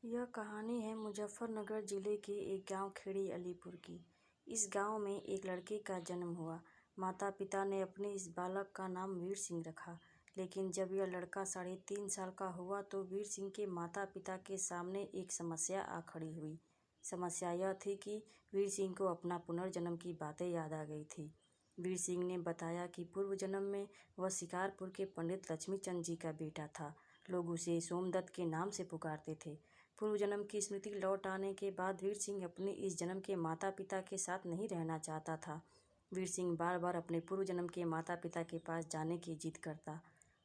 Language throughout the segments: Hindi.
यह कहानी है मुजफ्फरनगर जिले के एक गांव खेड़ी अलीपुर की। इस गांव में एक लड़के का जन्म हुआ। माता पिता ने अपने इस बालक का नाम वीर सिंह रखा। लेकिन जब यह लड़का 3.5 साल का हुआ तो वीर सिंह के माता पिता के सामने एक समस्या आ खड़ी हुई। समस्या यह थी कि वीर सिंह को अपना पुनर्जन्म की बातें याद आ गई थी। वीर सिंह ने बताया कि पूर्व जन्म में वह शिकारपुर के पंडित लक्ष्मीचंद जी का बेटा था। लोग उसे सोमदत्त के नाम से पुकारते थे। पूर्व जन्म की स्मृति लौट आने के बाद वीर सिंह अपने इस जन्म के माता पिता के साथ नहीं रहना चाहता था। वीर सिंह बार बार अपने पूर्व जन्म के माता पिता के पास जाने की जिद करता।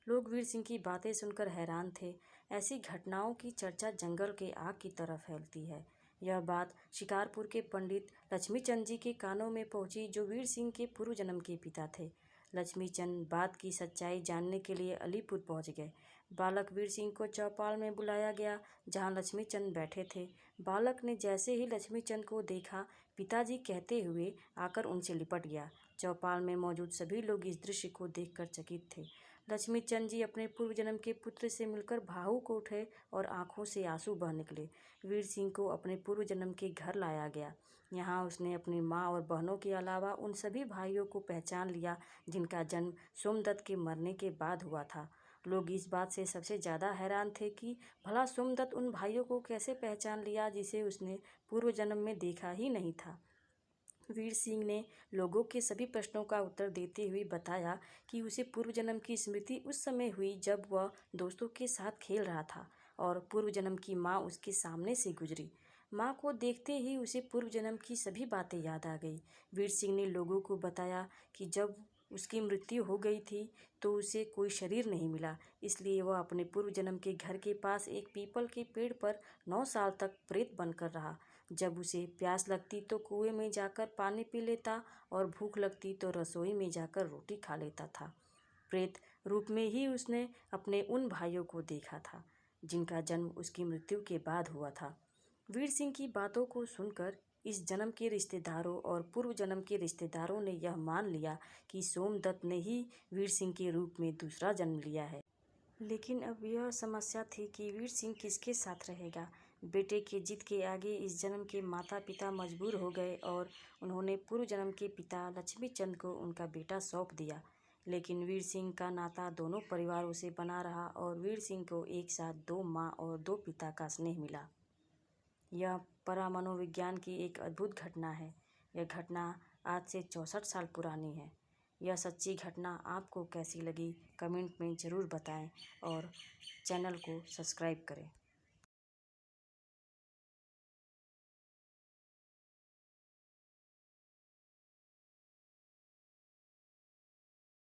लोग वीर सिंह की बातें सुनकर हैरान थे। ऐसी घटनाओं की चर्चा जंगल के आग की तरह फैलती है। यह बात शिकारपुर के पंडित लक्ष्मीचंद जी के कानों में पहुंची, जो वीर सिंह के पूर्व जन्म के पिता थे। लक्ष्मीचंद बात की सच्चाई जानने के लिए अलीपुर पहुंच गए। बालक वीर सिंह को चौपाल में बुलाया गया, जहां लक्ष्मीचंद बैठे थे। बालक ने जैसे ही लक्ष्मीचंद को देखा, पिताजी कहते हुए आकर उनसे लिपट गया। चौपाल में मौजूद सभी लोग इस दृश्य को देखकर चकित थे। लक्ष्मीचंद जी अपने पूर्व जन्म के पुत्र से मिलकर भावुक उठे और आंखों से आंसू बह निकले। वीर सिंह को अपने पूर्व जन्म के घर लाया गया। यहाँ उसने अपनी माँ और बहनों के अलावा उन सभी भाइयों को पहचान लिया जिनका जन्म सोमदत्त के मरने के बाद हुआ था। लोग इस बात से सबसे ज़्यादा हैरान थे कि भला सोमदत्त उन भाइयों को कैसे पहचान लिया जिसे उसने पूर्व जन्म में देखा ही नहीं था। वीर सिंह ने लोगों के सभी प्रश्नों का उत्तर देते हुए बताया कि उसे पूर्व जन्म की स्मृति उस समय हुई जब वह दोस्तों के साथ खेल रहा था और पूर्व जन्म की माँ उसके सामने से गुजरी। माँ को देखते ही उसे पूर्व जन्म की सभी बातें याद आ गई। वीर सिंह ने लोगों को बताया कि जब उसकी मृत्यु हो गई थी तो उसे कोई शरीर नहीं मिला, इसलिए वह अपने पूर्व जन्म के घर के पास एक पीपल के पेड़ पर 9 साल तक प्रेत बनकर रहा। जब उसे प्यास लगती तो कुएं में जाकर पानी पी लेता और भूख लगती तो रसोई में जाकर रोटी खा लेता था। प्रेत रूप में ही उसने अपने उन भाइयों को देखा था जिनका जन्म उसकी मृत्यु के बाद हुआ था। वीर सिंह की बातों को सुनकर इस जन्म के रिश्तेदारों और पूर्व जन्म के रिश्तेदारों ने यह मान लिया कि सोमदत्त ने ही वीर सिंह के रूप में दूसरा जन्म लिया है। लेकिन अब यह समस्या थी कि वीर सिंह किसके साथ रहेगा। बेटे के जिद के आगे इस जन्म के माता पिता मजबूर हो गए और उन्होंने पूर्व जन्म के पिता लक्ष्मीचंद को उनका बेटा सौंप दिया। लेकिन वीर सिंह का नाता दोनों परिवारों से बना रहा और वीर सिंह को एक साथ 2 माँ और 2 पिता का स्नेह मिला। यह परामनोविज्ञान की एक अद्भुत घटना है। यह घटना आज से 64 साल पुरानी है। यह सच्ची घटना आपको कैसी लगी, कमेंट में ज़रूर बताएं और चैनल को सब्सक्राइब करें।